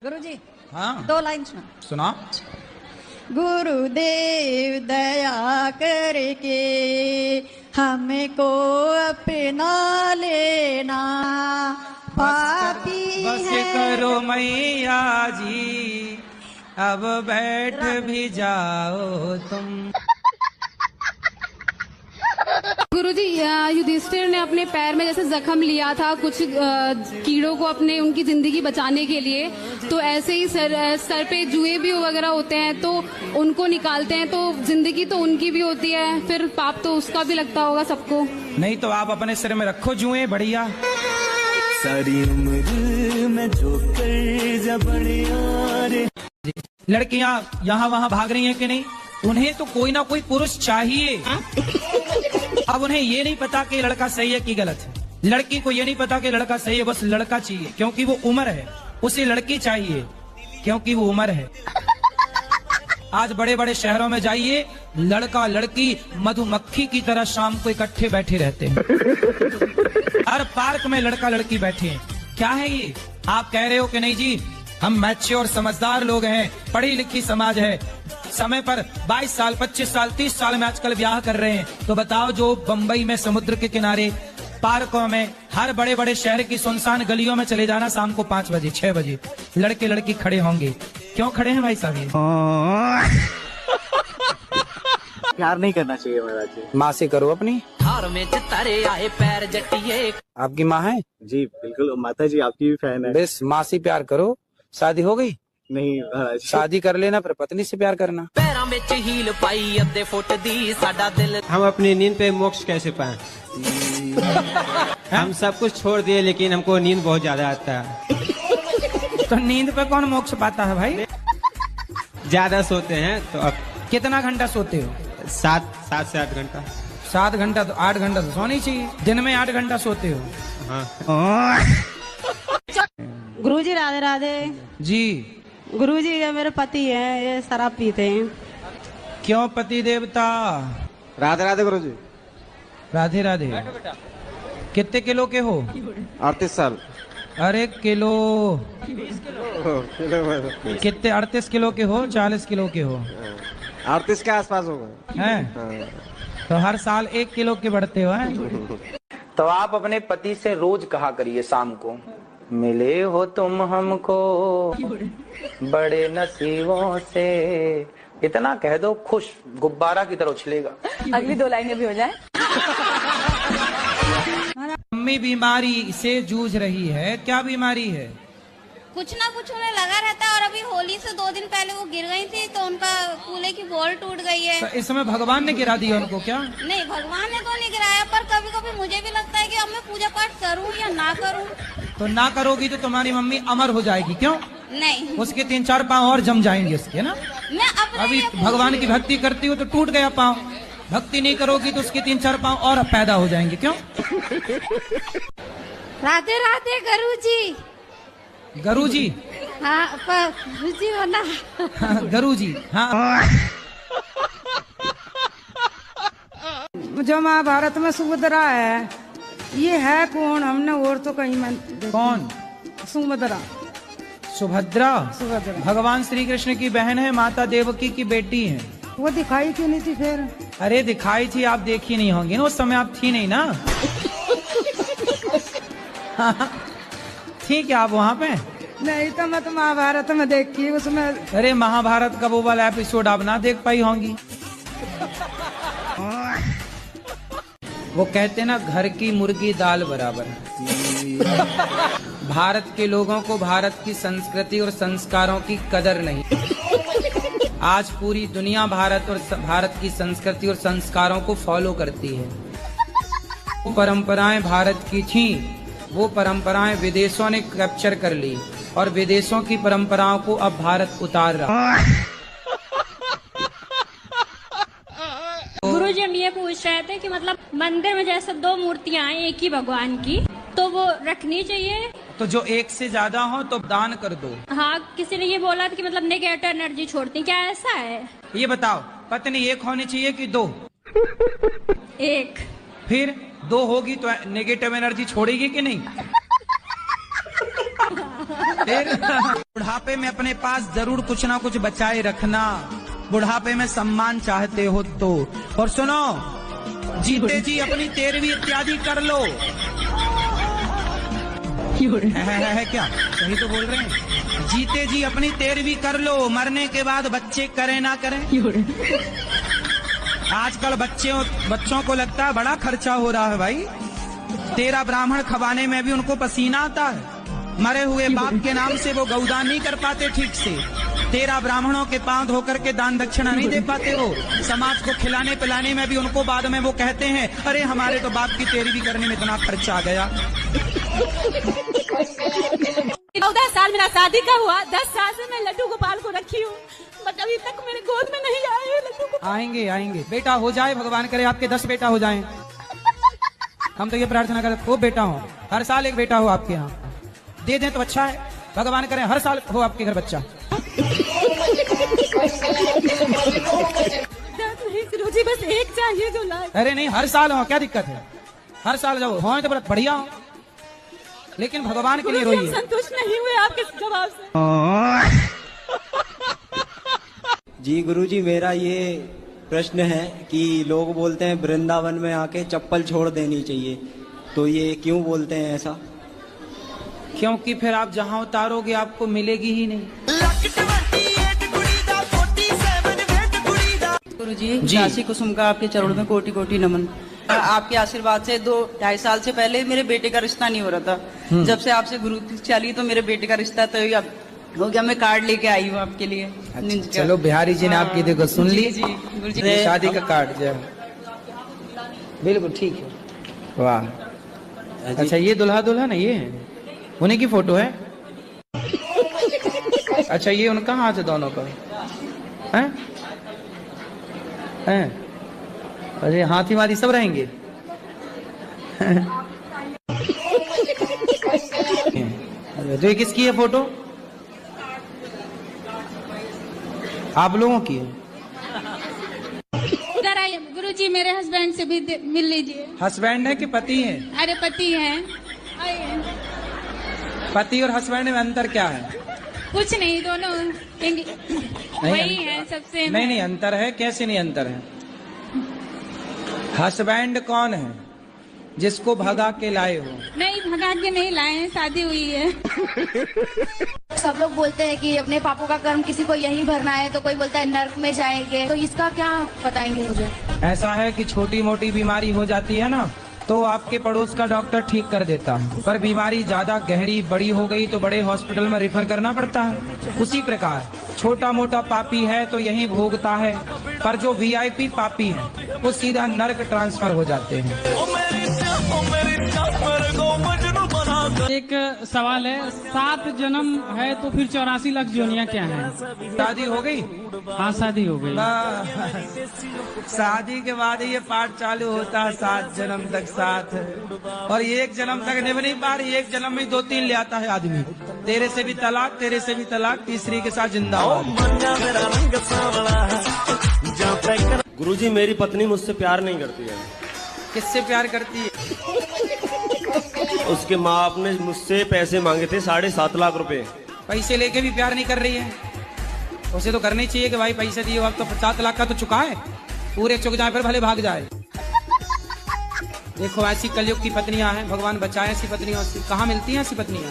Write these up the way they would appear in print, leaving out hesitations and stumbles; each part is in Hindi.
गुरुजी हाँ 2 लाइन सुना। गुरुदेव दया करके हमको अपना लेना, पापी बस है। करो मैया जी, अब बैठ भी जाओ तुम। गुरुजी, युधिष्ठिर ने अपने पैर में जैसे जख्म लिया था कुछ कीड़ों को अपने उनकी जिंदगी बचाने के लिए, तो ऐसे ही सर पे जुए भी वगैरह होते हैं तो उनको निकालते हैं, तो जिंदगी तो उनकी भी होती है, फिर पाप तो उसका भी लगता होगा सबको। नहीं तो आप अपने सिर में रखो जुए, बढ़िया। सारी उम्र में जो लड़कियां यहाँ वहाँ भाग रही हैं कि नहीं, उन्हें तो कोई ना कोई पुरुष चाहिए। अब उन्हें ये नहीं पता कि लड़का सही है कि गलत है। लड़की को ये नहीं पता कि लड़का सही है, बस लड़का चाहिए क्योंकि वो उम्र है। उसे लड़की चाहिए क्योंकि वो उम्र है। आज बड़े बड़े शहरों में जाइए, लड़का लड़की मधुमक्खी की तरह शाम को इकट्ठे बैठे रहते हैं। हर पार्क में लड़का लड़की बैठे हैं। क्या है ये? आप कह रहे हो कि नहीं जी हम मैच्योर समझदार लोग हैं, पढ़ी लिखी समाज है, समय पर 22 साल 25 साल 30 साल में आजकल ब्याह कर रहे हैं। तो बताओ, जो बंबई में समुद्र के किनारे पार्कों में हर बड़े बड़े शहर की सुनसान गलियों में चले जाना, शाम को 5 बजे 6 बजे लड़के लड़की खड़े होंगे। क्यों खड़े हैं भाई साहब? प्यार नहीं करना चाहिए महाराज जी। माँ से करो अपनी। हार में तारे आए पैर जटिए। आपकी माँ है? जी बिल्कुल, माता जी आपकी भी फैन है। बस माँ से प्यार करो। शादी हो गई? नहीं महाराज। शादी कर लेना, फिर पत्नी से प्यार करना। पैरों में हील पाई अद्धे फुट दी साडा दिल। हम अपनी नींद पे मोक्ष कैसे पाएं? हम सब कुछ छोड़ दिए लेकिन हमको नींद बहुत ज्यादा आता है। तो नींद पे कौन मोक्ष पाता है भाई? ज्यादा सोते हैं तो अब कितना घंटा सोते हो? 7 से 8 घंटा। 7 घंटा? तो 8 घंटा तो सोनी चाहिए। दिन में 8 घंटा सोते हो? हाँ। गुरुजी राधे राधे जी। गुरुजी, ये मेरे पति हैं, ये शराब पीते हैं। क्यों पति देवता? राधे राधे गुरुजी। राधे राधे। कितने किलो के हो? 38 साल। अरे किलो कितने? 38 किलो के हो? 40 किलो के हो? 38 के आसपास होगा। हैं? तो हर साल 1 किलो के बढ़ते हो हैं? तो आप अपने पति से रोज कहा करिए शाम को, मिले हो तुम हमको बड़े नसीबों से। इतना कह दो, खुश गुब्बारा की तरह उछलेगा। अगली 2 लाइनें भी हो जाए। मम्मी बीमारी से जूझ रही है। क्या बीमारी है? कुछ ना कुछ उन्हें लगा रहता है, और अभी होली से 2 दिन पहले वो गिर गई थी तो उनका कूल्हे की बॉल टूट गई है। तो इस समय भगवान ने गिरा दिया उनको क्या? नहीं, भगवान ने तो नहीं गिराया, पर कभी कभी मुझे भी लगता है कि अब मैं पूजा पाठ करूं या ना करूं। तो ना करोगी तो तुम्हारी मम्मी अमर हो जाएगी। क्यों? नहीं, उसके 3-4 पाँव और जम जाएंगे उसके ना। मैं अपने अभी लिए भगवान की भक्ति करती हो तो टूट गया पाँव, भक्ति नहीं करोगी तो उसके 3-4 पाँव और पैदा हो जाएंगे। क्यों? राधे राधे गुरुजी। गुरुजी? हाँ, गुरुजी होना। गुरुजी। हाँ। जो महाभारत में सुभद्रा है, ये है कौन? हमने और तो कहीं मन। कौन? सुभद्रा। सुभद्रा? सुभद्रा भगवान श्री कृष्ण की बहन है, माता देवकी की बेटी है। वो दिखाई क्यों नहीं थी फिर? अरे दिखाई थी, आप देखी नहीं होंगी ना, उस समय आप थी नहीं ना। ठीक है, आप वहाँ पे? नहीं तो मैं तो महाभारत में देखी उसमें। अरे महाभारत का वो वाला एपिसोड आप ना देख पाई होंगी। वो कहते ना, घर की मुर्गी दाल बराबर। भारत के लोगों को भारत की संस्कृति और संस्कारों की कदर नहीं। आज पूरी दुनिया भारत और भारत की संस्कृति और संस्कारों को फॉलो करती है। वो परंपराएं भारत की थी, वो परंपराएं विदेशों ने कैप्चर कर ली और विदेशों की परंपराओं को अब भारत उतार रहा। गुरुजी, हम ये पूछ रहे थे कि मतलब मंदिर में जैसे 2 मूर्तियां हैं एक ही भगवान की, तो वो रखनी चाहिए? तो जो एक से ज्यादा हो तो दान कर दो। हाँ, किसी ने ये बोला था कि मतलब नेगेटिव एनर्जी छोड़ती, क्या ऐसा है? ये बताओ, पत्नी 1 होनी चाहिए कि 2? 1। फिर 2 होगी तो नेगेटिव एनर्जी छोड़ेगी कि नहीं? फिर बुढ़ापे में अपने पास जरूर कुछ ना कुछ बचाए रखना, बुढ़ापे में सम्मान चाहते हो तो। और सुनो, जीते जी अपनी 13वीं इत्यादि कर लो। है क्या? सही तो बोल रहे हैं। जीते जी अपनी 13वीं कर लो, मरने के बाद बच्चे करें ना करें। आजकल बच्चों को लगता है बड़ा खर्चा हो रहा है भाई। 13 ब्राह्मण खवाने में भी उनको पसीना आता है। मरे हुए बाप के नाम से वो गौदान नहीं कर पाते ठीक से। 13 ब्राह्मणों के पांव धोकर के दान दक्षिणा नहीं दे पाते वो। समाज को खिलाने पिलाने में भी उनको बाद में वो कहते हैं, अरे हमारे तो बाप की 13वीं करने में इतना खर्चा आ गया। 14 साल मेरा शादी का हुआ, 10 साल से मैं लड्डू गोपाल को रखी हूँ, बट अभी तक मेरे गोद में नहीं आए हैं लड्डू गोपाल। आएंगे आएंगे, बेटा हो जाए, भगवान करे आपके 10 बेटा हो जाएं। हम तो ये प्रार्थना करते खूब बेटा हो, हर साल एक बेटा हो आपके यहाँ। दे दें तो अच्छा है, भगवान करे हर साल हो आपके घर बच्चा। गुरुजी बस एक चाहिए जो लाए। अरे नहीं, हर साल हो, क्या दिक्कत है? हर साल जब हो तो बढ़िया हो, लेकिन भगवान के लिए रोइए। संतुष्ट नहीं हुए आपके जवाब से। जी गुरुजी, मेरा ये प्रश्न है कि लोग बोलते हैं वृंदावन में आके चप्पल छोड़ देनी चाहिए, तो ये क्यों बोलते हैं ऐसा? क्योंकि फिर आप जहाँ उतारोगे आपको मिलेगी ही नहीं। गुरुजी, झांसी कुसुम का आपके चरणों में कोटि कोटि नमन। आपके आशीर्वाद से 2-2.5 साल से पहले मेरे बेटे का रिश्ता नहीं हो रहा था। जब से आपसे गुरु चली तो मेरे बेटे का रिश्ता तो हो गया। मैं कार्ड लेके आई हूँ आपके लिए। अच्छा, चलो बिहारी जी ने आपकी देखो सुन ली। जी गुरुजी, शादी का कार्ड जो बिल्कुल ठीक है। वाह, अच्छा ये दुल्हा दुल्हन है, ये उन्हीं की फोटो है। अच्छा ये उनका हाथ है दोनों का, हैं? अरे हाथी वाथी सब रहेंगे। तो ये किसकी है फोटो? आप लोगों की है? इधर आइए गुरुजी, मेरे हस्बैंड से भी मिल लीजिए। हस्बैंड है कि पति है? अरे पति हैं। आइए। पति और हस्बैंड में अंतर क्या है? कुछ नहीं, दोनों वही है सबसे। नहीं अंतर है, कैसे नहीं अंतर है? हस्बैंड कौन है? जिसको भगा के लाए हो। नहीं भगा के नहीं लाए हैं, शादी हुई है। सब लोग बोलते हैं कि अपने पापों का कर्म किसी को यहीं भरना है, तो कोई बोलता है नर्क में जाएंगे, तो इसका क्या बताएंगे मुझे? ऐसा है कि छोटी मोटी बीमारी हो जाती है ना, तो आपके पड़ोस का डॉक्टर ठीक कर देता है, पर बीमारी ज्यादा गहरी बड़ी हो गई तो बड़े हॉस्पिटल में रेफर करना पड़ता है। उसी प्रकार छोटा मोटा पापी है तो यहीं भोगता है, पर जो वीआईपी पापी है वो सीधा नरक ट्रांसफर हो जाते हैं। एक सवाल है, 7 जन्म है तो फिर 84 लाख जोनियां क्या है? शादी हो गई? हाँ शादी हो गई। शादी के बाद ये पाठ चालू होता है 7 जन्म तक साथ, और 1 जन्म तक निभ नहीं पा रही, 1 जन्म में 2-3 ले आता है आदमी। तेरे से भी तलाक, तेरे से भी तलाक, तीसरी के साथ जिंदाबाद। गुरुजी, मेरी पत्नी मुझसे प्यार नहीं करती है। किससे प्यार करती है? उसके माँ बाप ने मुझसे पैसे मांगे थे 7.5 लाख रुपए। पैसे लेके भी प्यार नहीं कर रही है? उसे तो करनी चाहिए कि भाई पैसे दिए, अब तो 7 लाख का तो चुका है, पूरे चुक जाए फिर भले भाग जाए। देखो ऐसी कलयुग की पत्नियां हैं, भगवान बचाए ऐसी पत्नियों से। कहाँ मिलती हैं ऐसी पत्नियां?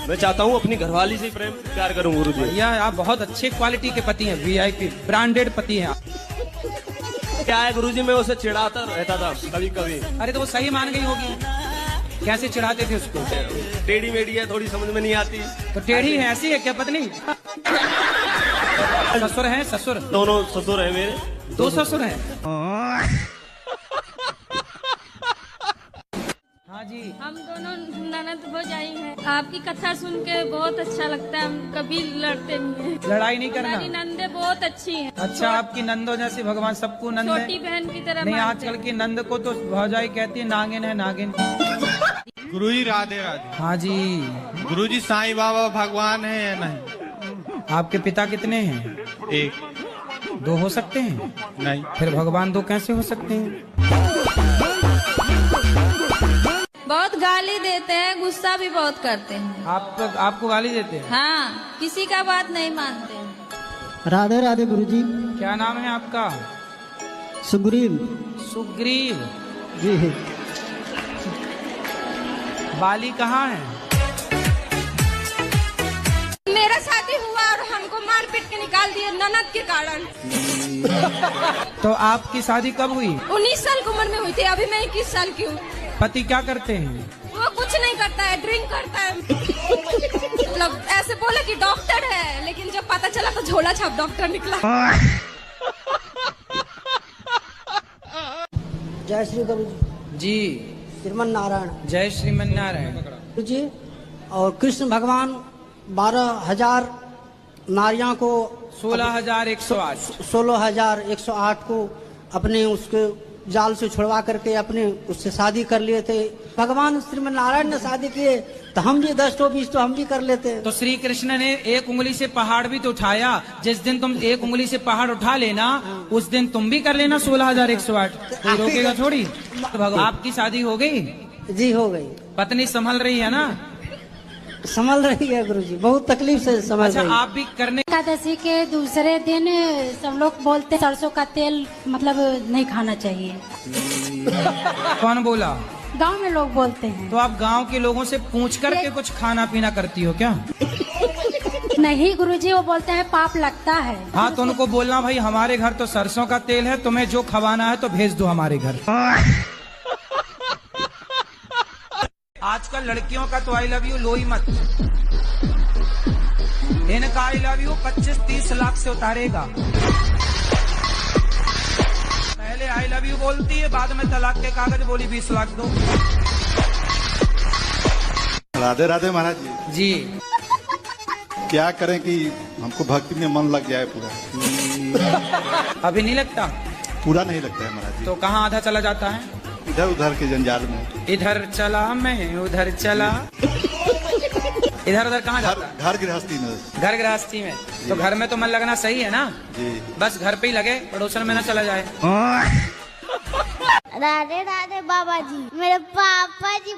मैं चाहता हूँ अपनी घरवाली से प्यार करूँ गुरुजी। भैया आप बहुत अच्छे क्वालिटी के पति हैं, वीआईपी ब्रांडेड पति हैं। क्या है गुरुजी, मैं उसे चिढ़ाता रहता था कभी कभी। अरे तो वो सही मान गई होगी, कैसे चिढ़ाते थे उसको? टेढ़ी मेढ़ी है, थोड़ी समझ में नहीं आती। तो टेढ़ी है, ऐसी है क्या पत्नी? ससुर है? ससुर दोनों ससुर है मेरे, 2 ससुर हैं। हाँ जी, हम दोनों ननद भौजाई हैं। आपकी कथा सुन के बहुत अच्छा लगता है, हम कभी लड़ते नहीं हैं। लड़ाई नहीं करना। हमारी नंदे बहुत अच्छी हैं। अच्छा, आपकी नंदो जैसे भगवान सबको नंद है। छोटी बहन की तरह नहीं, मानते आजकल की नंद को तो भौजाई कहती है नागिन है, नागिन। गुरुजी राधे राधे। हाँ जी। गुरुजी, साईं बाबा भगवान है या नहीं? आपके पिता कितने हैं? 1। 2 हो सकते हैं? नहीं। फिर भगवान 2 कैसे हो सकते हैं? बहुत गाली देते हैं, गुस्सा भी बहुत करते हैं। आपको गाली देते हैं? हाँ, किसी का बात नहीं मानते हैं। राधे राधे गुरुजी। क्या नाम है आपका? सुग्रीव। सुग्रीव जी। बाली कहाँ है? मेरा शादी हुआ और हमको मार पीट के निकाल दिए ननद के कारण। तो आपकी शादी कब हुई? 19 साल की उम्र में हुई थी, अभी मैं 21 साल की हूँ। पति क्या करते हैं? वो कुछ नहीं करता है, ड्रिंक करता है। मतलब ऐसे बोले कि डॉक्टर है, लेकिन जब पता चला तो झोला छाप डॉक्टर निकला। जय श्री गुरु जी। श्रीमन नारायण। जय श्रीमन नारायण जी। और कृष्ण भगवान 12,000 नारियां को 16,108 को अपने उसके जाल से छुड़वा करके अपने उससे शादी कर लिए थे। भगवान श्रीमन नारायण ने शादी किए तो हम भी 10 तो 20 तो हम भी कर लेते। तो श्री कृष्ण ने एक उंगली से पहाड़ भी तो उठाया। जिस दिन तुम एक उंगली से पहाड़ उठा लेना, उस दिन तुम भी कर लेना 16,108। कोई रोकेगा थोड़ी। आपकी शादी हो गई? जी हो गई। पत्नी संभल रही है ना? संभल रही है गुरुजी, बहुत तकलीफ से संभल रही है। आप भी करने एकादशी के दूसरे दिन सब लोग बोलते हैं सरसों का तेल मतलब नहीं खाना चाहिए। कौन बोला? गांव में लोग बोलते हैं। तो आप गांव के लोगों से पूछ करके कुछ खाना पीना करती हो क्या? नहीं गुरुजी, वो बोलते हैं पाप लगता है। हाँ, तो उनको बोलना भाई हमारे घर तो सरसों का तेल है, तुम्हें जो खवाना है तो भेज दो हमारे घर। आजकल लड़कियों का तो आई लव यू लो ही मत। इनका आई लव यू 25-30 लाख से उतारेगा। पहले आई लव यू बोलती है, बाद में तलाक के कागज बोली 20 लाख दो। राधे राधे महाराज जी। जी। क्या करें कि हमको भक्ति में मन लग जाए पूरा? अभी नहीं लगता? पूरा नहीं लगता है महाराज जी। तो कहाँ आधा चला जाता है? इधर उधर के जंजाल में। इधर चला मैं उधर चला। इधर उधर कहाँ जाता है? घर गृहस्थी में। घर गृहस्थी में। तो घर में तो मन लगना सही है ना? जी। बस घर पे ही लगे, पड़ोसन में ना चला जाए। राधे राधे बाबा जी। मेरे पापा जी